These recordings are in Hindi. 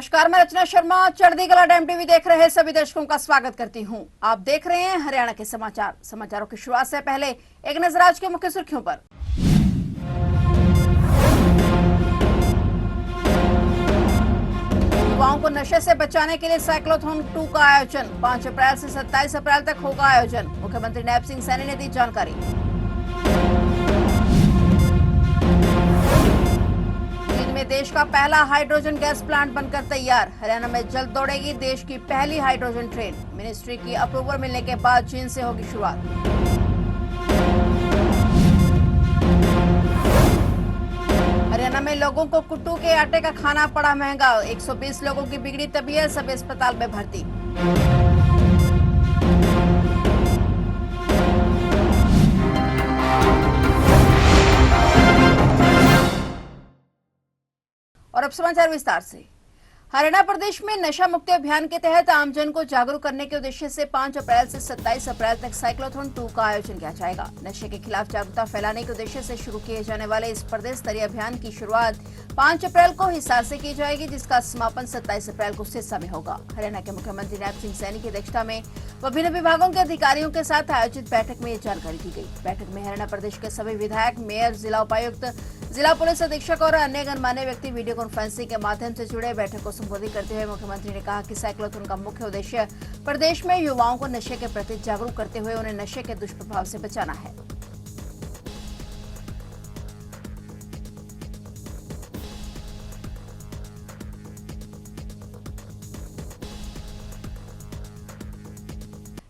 नमस्कार, मैं रचना शर्मा चढ़ती कला टाइम टीवी देख रहे सभी दर्शकों का स्वागत करती हूं। आप देख रहे हैं हरियाणा के समाचारों की शुरुआत से पहले एक नजर आज के मुख्य सुर्खियों पर। युवाओं को नशे से बचाने के लिए साइक्लोथॉन 2 का आयोजन 5 अप्रैल से 27 अप्रैल तक होगा आयोजन। मुख्यमंत्री नैब सिंह सैनी ने दी जानकारी। में देश का पहला हाइड्रोजन गैस प्लांट बनकर तैयार। हरियाणा में जल्द दौड़ेगी देश की पहली हाइड्रोजन ट्रेन। मिनिस्ट्री की अप्रूवल मिलने के बाद चीन से होगी शुरुआत। हरियाणा में लोगों को कुट्टू के आटे का खाना पड़ा महंगा। 120 लोगों की बिगड़ी तबीयत, सभी अस्पताल में भर्ती। और अब समाचार विस्तार से। हरियाणा प्रदेश में नशा मुक्ति अभियान के तहत आमजन को जागरूक करने के उद्देश्य से 5 अप्रैल से 27 अप्रैल तक साइक्लोथॉन 2 का आयोजन किया जाएगा। नशे के खिलाफ जागरूकता फैलाने के उद्देश्य से शुरू किए जाने वाले इस प्रदेश स्तरीय अभियान की शुरुआत 5 अप्रैल को हिसार से की जाएगी, जिसका समापन 27 अप्रैल को सिरसा में होगा। हरियाणा के मुख्यमंत्री नैब सिंह सैनी की अध्यक्षता में विभिन्न विभागों के अधिकारियों के साथ आयोजित बैठक में ये जानकारी दी गई। बैठक में हरियाणा प्रदेश के सभी विधायक, मेयर, जिला उपायुक्त, जिला पुलिस अधीक्षक और अन्य गणमान्य व्यक्ति वीडियो कॉन्फ्रेंसिंग के माध्यम से जुड़े। बैठक को संबोधित करते हुए मुख्यमंत्री ने कहा कि साइक्लोथॉन का मुख्य उद्देश्य प्रदेश में युवाओं को नशे के प्रति जागरूक करते हुए उन्हें नशे के दुष्प्रभाव से बचाना है।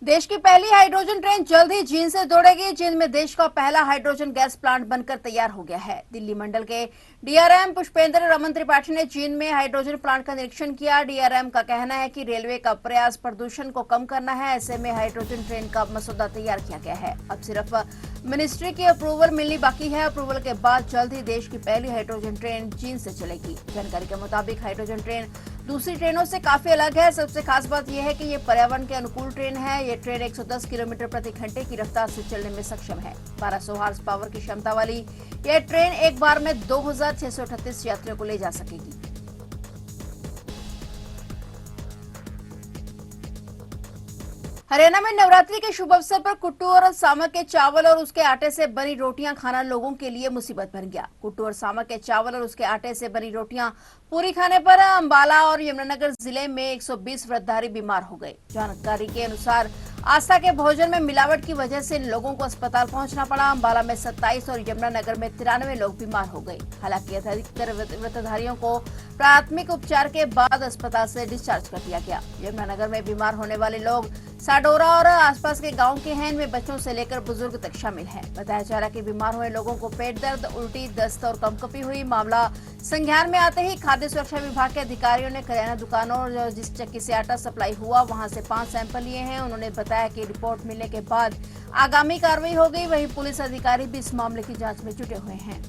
देश की पहली हाइड्रोजन ट्रेन जल्द ही जींद से दौड़ेगी। जींद में देश का पहला हाइड्रोजन गैस प्लांट बनकर तैयार हो गया है। दिल्ली मंडल के डीआरएम पुष्पेंद्र रमन त्रिपाठी ने जींद में हाइड्रोजन प्लांट का निरीक्षण किया। डीआरएम का कहना है कि रेलवे का प्रयास प्रदूषण को कम करना है। ऐसे में हाइड्रोजन ट्रेन का मसौदा तैयार किया गया है। अब सिर्फ मिनिस्ट्री की अप्रूवल मिलनी बाकी है। अप्रूवल के बाद जल्द ही देश की पहली हाइड्रोजन ट्रेन जींद से चलेगी। जानकारी के मुताबिक हाइड्रोजन ट्रेन दूसरी ट्रेनों से काफी अलग है। सबसे खास बात यह है कि ये पर्यावरण के अनुकूल ट्रेन है। ये ट्रेन 110 किलोमीटर प्रति घंटे की रफ्तार से चलने में सक्षम है। 1200 हार्स पावर की क्षमता वाली यह ट्रेन एक बार में 2638 यात्रियों को ले जा सकेगी। हरियाणा में नवरात्रि के शुभ अवसर पर कुट्टू और सामक के चावल और उसके आटे से बनी रोटियां खाना लोगों के लिए मुसीबत बन गया। कुट्टू और सामक के चावल और उसके आटे से बनी रोटियां पूरी खाने पर अंबाला और यमुनानगर जिले में 120 व्रतधारी बीमार हो गए। जानकारी के अनुसार आस्था के भोजन में मिलावट की वजह से लोगों को अस्पताल पहुंचना पड़ा। अंबाला में 27 और यमुनानगर में 93 लोग बीमार हो गए। हालांकि अधिकतर व्रतधारियों को प्राथमिक उपचार के बाद अस्पताल से डिस्चार्ज कर दिया गया। यमुनानगर में बीमार होने वाले लोग साडोरा और आसपास के गांव के हैं। इनमें बच्चों से लेकर बुजुर्ग तक शामिल हैं। बताया जा रहा है कि बीमार हुए लोगों को पेट दर्द, उल्टी, दस्त और कंपकपी हुई। मामला संज्ञान में आते ही खाद्य सुरक्षा विभाग के अधिकारियों ने किराना दुकानों और जिस चक्की से आटा सप्लाई हुआ वहां से 5 सैंपल लिए हैं। उन्होंने बताया कि रिपोर्ट मिलने के बाद आगामी कार्रवाई हो गई। वहीं पुलिस अधिकारी भी इस मामले की जांच में जुटे हुए हैं।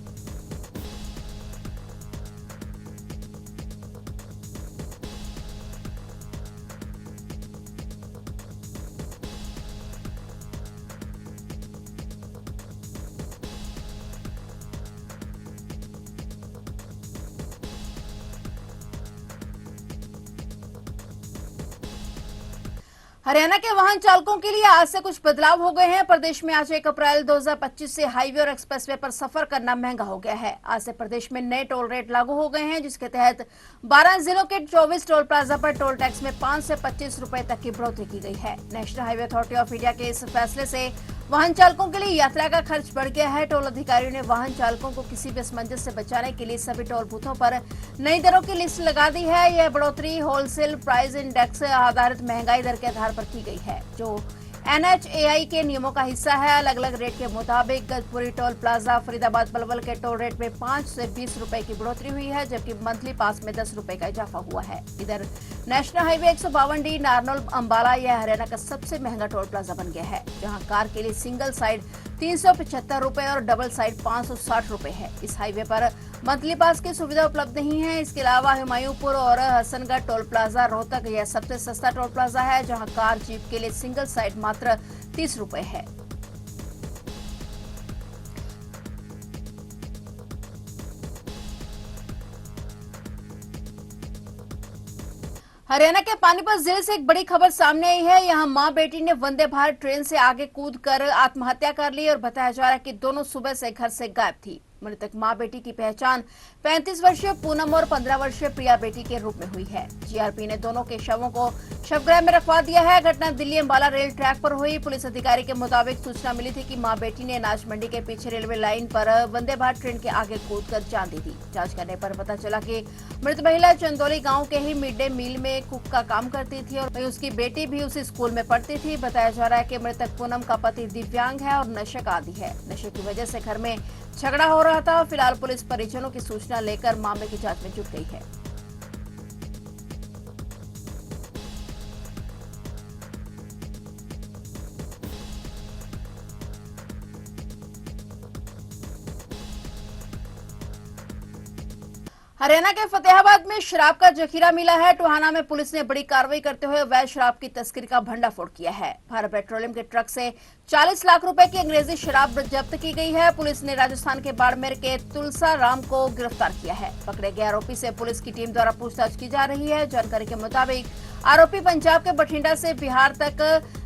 हरियाणा के वाहन चालकों के लिए आज से कुछ बदलाव हो गए हैं। प्रदेश में आज 1 अप्रैल 2025 से हाईवे और एक्सप्रेसवे पर सफर करना महंगा हो गया है। आज से प्रदेश में नए टोल रेट लागू हो गए हैं, जिसके तहत 12 जिलों के 24 टोल प्लाजा पर टोल टैक्स में 5 से 25 रुपए तक की बढ़ोतरी की गई है। National highway authority of India के इस फैसले से वाहन चालकों के लिए यात्रा का खर्च बढ़ गया है। टोल अधिकारियों ने वाहन चालकों को किसी भी असमंजस से बचाने के लिए सभी टोल बूथों पर नई दरों की लिस्ट लगा दी है। यह बढ़ोतरी होलसेल प्राइस इंडेक्स आधारित महंगाई दर के आधार पर की गई है, जो NHAI के नियमों का हिस्सा है। अलग अलग रेट के मुताबिक गजपुरी टोल प्लाजा, फरीदाबाद पलवल के टोल रेट में 5 से 20 रुपए की बढ़ोतरी हुई है, जबकि मंथली पास में 10 रुपए का इजाफा हुआ है। इधर national highway 152D Narnaul Ambala यह हरियाणा का सबसे महंगा टोल प्लाजा बन गया है, जहां कार के लिए सिंगल साइड 375 रुपए और डबल साइड 560 रुपए है। इस हाईवे पर मंथली पास की सुविधा उपलब्ध नहीं है। इसके अलावा हुमायूंपुर और हसनगढ़ टोल प्लाजा रोहतक यह सबसे सस्ता टोल प्लाजा है, जहां कार जीप के लिए सिंगल साइड मात्र 30 रुपए है। हरियाणा के पानीपत जिले से एक बड़ी खबर सामने आई है। यहां मां बेटी ने वंदे भारत ट्रेन से आगे कूदकर आत्महत्या कर ली और बताया जा रहा है कि दोनों सुबह से घर से गायब थी। मृतक मां बेटी की पहचान 35 वर्षीय पूनम और 15 वर्षीय प्रिया बेटी के रूप में हुई है। जीआरपी ने दोनों के शवों को शवगृह में रखवा दिया है। घटना दिल्ली अंबाला रेल ट्रैक पर हुई। पुलिस अधिकारी के मुताबिक सूचना मिली थी कि मां बेटी ने अनाज मंडी के पीछे रेलवे लाइन पर वंदे भारत ट्रेन के आगे कूदकर जान दी थी। जांच करने पर पता चला कि मृत महिला चंदौली गांव के ही मिड डे मील में कुक का काम करती थी और वहीं उसकी बेटी भी उसी स्कूल में पढ़ती थी। बताया जा रहा है कि मृतक पूनम का पति दिव्यांग है और नशे का आदी है। नशे की वजह से घर में झगड़ा हो रहा था। फिलहाल पुलिस परिजनों की सूचना लेकर मामले की जांच में जुट गई है। हरियाणा के फतेहाबाद में शराब का जखीरा मिला है। टोहाना में पुलिस ने बड़ी कार्रवाई करते हुए अवैध शराब की तस्करी का भंडाफोड़ किया है। भारत पेट्रोलियम के ट्रक से 40 लाख रुपए की अंग्रेजी शराब जब्त की गई है। पुलिस ने राजस्थान के बाड़मेर के तुलसा राम को गिरफ्तार किया है। पकड़े गए आरोपी से पुलिस की टीम द्वारा पूछताछ की जा रही है। जानकारी के मुताबिक आरोपी पंजाब के बठिंडा से बिहार तक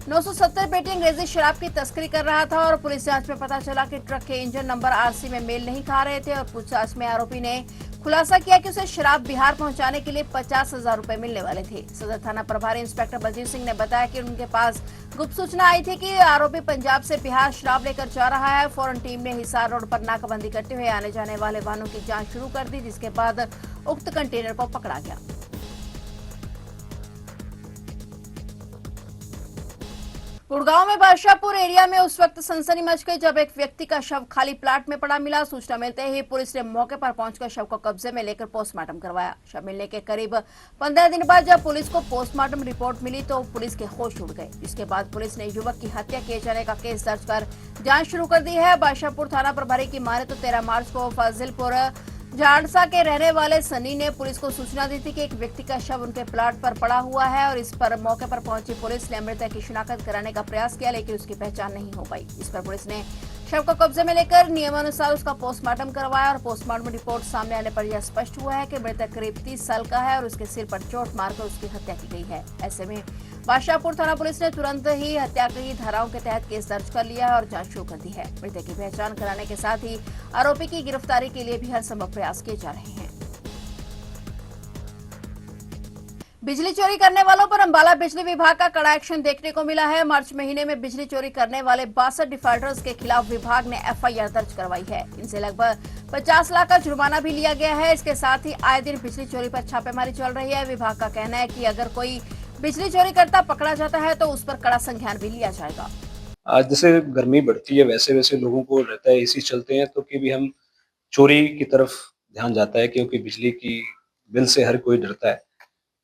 970 पेटी अंग्रेजी शराब की तस्करी कर रहा था और पुलिस जांच में पता चला कि ट्रक के इंजन नंबर आरसी में मेल नहीं खा रहे थे और पूछताछ में आरोपी ने खुलासा किया कि उसे शराब बिहार पहुंचाने के लिए 50,000 रुपए मिलने वाले थे। सदर थाना प्रभारी इंस्पेक्टर बलजीत सिंह ने बताया कि उनके पास गुप्त सूचना आई थी कि आरोपी पंजाब से बिहार शराब लेकर जा रहा है। फौरन टीम ने हिसार रोड पर नाकाबंदी करते हुए आने जाने वाले वाहनों की जांच शुरू कर दी, जिसके बाद उक्त कंटेनर को पकड़ा गया। गुड़गांव में बादशाहपुर एरिया में उस वक्त सनसनी मच गई जब एक व्यक्ति का शव खाली प्लाट में पड़ा मिला। सूचना मिलते ही पुलिस ने मौके पर पहुंचकर शव को कब्जे में लेकर पोस्टमार्टम करवाया। शव मिलने के करीब 15 दिन बाद जब पुलिस को पोस्टमार्टम रिपोर्ट मिली तो पुलिस के होश उड़ गए। इसके बाद पुलिस ने युवक की हत्या किए जाने का केस दर्ज कर जांच शुरू कर दी है। बादशाहपुर थाना प्रभारी की माने तो 13 मार्च को फाजिलपुर झाड़सा के रहने वाले सनी ने पुलिस को सूचना दी थी कि एक व्यक्ति का शव उनके प्लाट पर पड़ा हुआ है और इस पर मौके पर पहुंची पुलिस ने मृतक की शिनाख्त कराने का प्रयास किया, लेकिन उसकी पहचान नहीं हो पाई। इस पर पुलिस ने शव को कब्जे में लेकर नियमानुसार उसका पोस्टमार्टम करवाया और पोस्टमार्टम रिपोर्ट सामने आने पर यह स्पष्ट हुआ है कि मृतक करीब 30 साल का है और उसके सिर पर चोट मारकर उसकी हत्या की गई है। ऐसे में बादशाहपुर थाना पुलिस ने तुरंत ही हत्या की धाराओं के तहत केस दर्ज कर लिया है और जांच शुरू कर दी है। मृतक की पहचान कराने के साथ ही आरोपी की गिरफ्तारी के लिए भी हर संभव प्रयास किए जा रहे हैं। बिजली चोरी करने वालों पर अंबाला बिजली विभाग का कड़ा एक्शन देखने को मिला है। मार्च महीने में बिजली चोरी करने वाले 62 डिफाल्टर्स के खिलाफ विभाग ने एफआईआर दर्ज करवाई है। इनसे लगभग 50 लाख का जुर्माना भी लिया गया है। इसके साथ ही आए दिन बिजली चोरी पर छापेमारी चल रही है। विभाग का कहना है कि अगर कोई बिजली चोरी करता पकड़ा जाता है तो उस पर कड़ा संज्ञान भी लिया जाएगा। आज जैसे गर्मी बढ़ती है वैसे वैसे लोगों को रहता है एसी चलते हैं तो कि भी हम चोरी की तरफ ध्यान जाता है, क्योंकि बिजली की बिल से हर कोई डरता है।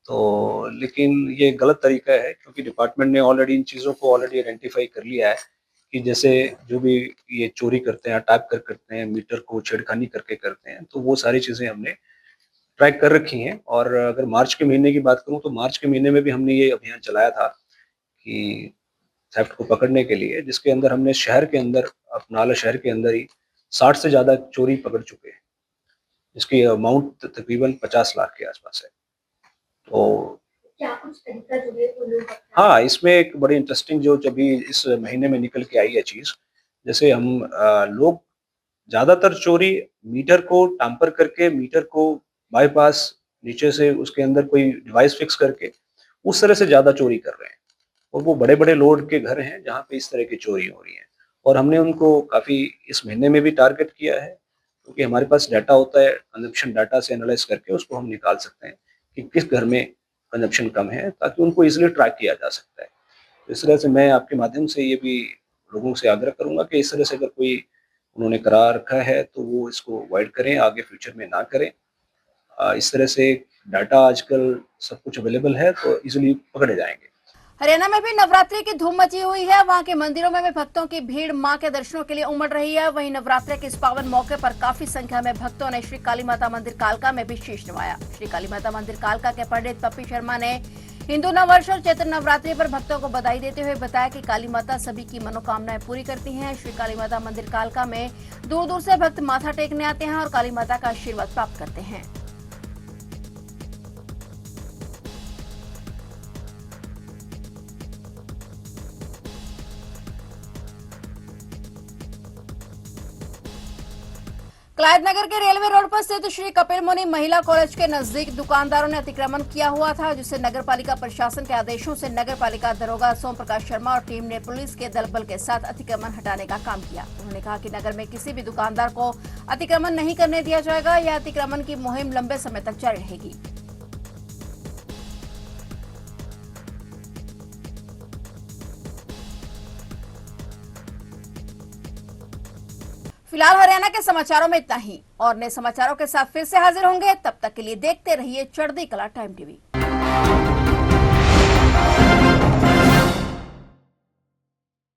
तो लेकिन ये गलत तरीका है, क्योंकि डिपार्टमेंट ने ऑलरेडी इन चीज़ों को ऑलरेडी आइडेंटिफाई कर लिया है कि जैसे जो भी ये चोरी करते हैं, टाइप करते हैं, मीटर को छेड़खानी करके करते हैं, तो वो सारी चीज़ें हमने ट्रैक कर रखी हैं। और अगर मार्च के महीने की बात करूँ तो मार्च के महीने में भी हमने ये अभियान चलाया था कि थेफ्ट को पकड़ने के लिए, जिसके अंदर हमने शहर के अंदर, अपनाला शहर के अंदर ही 60 से ज़्यादा चोरी पकड़ चुके हैं। इसकी अमाउंट तकरीबन 50 लाख के आसपास है। तो क्या कुछ तरीका जो है वो लोग हाँ, इसमें एक बड़ी इंटरेस्टिंग जो अभी इस महीने में निकल के आई है चीज़, जैसे हम लोग ज़्यादातर चोरी मीटर को टैम्पर करके, मीटर को बाईपास नीचे से उसके अंदर कोई डिवाइस फिक्स करके उस तरह से ज़्यादा चोरी कर रहे हैं। और वो बड़े-बड़े लोड के घर हैं जहाँ पे इस तरह की चोरी हो रही है। और हमने उनको काफ़ी इस महीने में भी टारगेट किया है, क्योंकि हमारे पास डाटा होता है, कंजप्शन डाटा से एनालाइज करके उसको हम निकाल सकते हैं कि किस घर में कंजप्शन कम है, ताकि उनको ईजिली ट्रैक किया जा सकता है। तो इस तरह से मैं आपके माध्यम से ये भी लोगों से आग्रह करूँगा कि इस तरह से अगर कोई उन्होंने करा रखा है तो वो इसको अवॉइड करें, आगे फ्यूचर में ना करें। इस तरह से डाटा आजकल सब कुछ अवेलेबल है तो ईजिली पकड़े जाएंगे। हरियाणा में भी नवरात्रि की धूम मची हुई है। वहां के मंदिरों में भी भक्तों की भीड़ मां के दर्शनों के लिए उमड़ रही है। वहीं नवरात्रि के इस पावन मौके पर काफी संख्या में भक्तों ने श्री काली माता मंदिर कालका में भी शीश नवाया। श्री काली माता मंदिर कालका के पंडित पप्पी शर्मा ने हिंदू नववर्ष और चैत्र नवरात्रि पर भक्तों को बधाई देते हुए बताया कि काली माता सभी की मनोकामनाएं पूरी करती हैं। श्री काली माता मंदिर कालका में दूर दूर से भक्त माथा टेकने आते हैं और काली माता का आशीर्वाद प्राप्त करते हैं। क्लायदनगर के रेलवे रोड पर स्थित श्री कपिल मुनि महिला कॉलेज के नजदीक दुकानदारों ने अतिक्रमण किया हुआ था, जिसे नगरपालिका प्रशासन के आदेशों से नगरपालिका दरोगा सोम प्रकाश शर्मा और टीम ने पुलिस के दल बल के साथ अतिक्रमण हटाने का काम किया। उन्होंने कहा कि नगर में किसी भी दुकानदार को अतिक्रमण नहीं करने दिया जाएगा। यह अतिक्रमण की मुहिम लंबे समय तक जारी रहेगी। फिलहाल हरियाणा के समाचारों में इतना ही, और नए समाचारों के साथ फिर से हाजिर होंगे। तब तक के लिए देखते रहिए चढ़ती कला टाइम टीवी।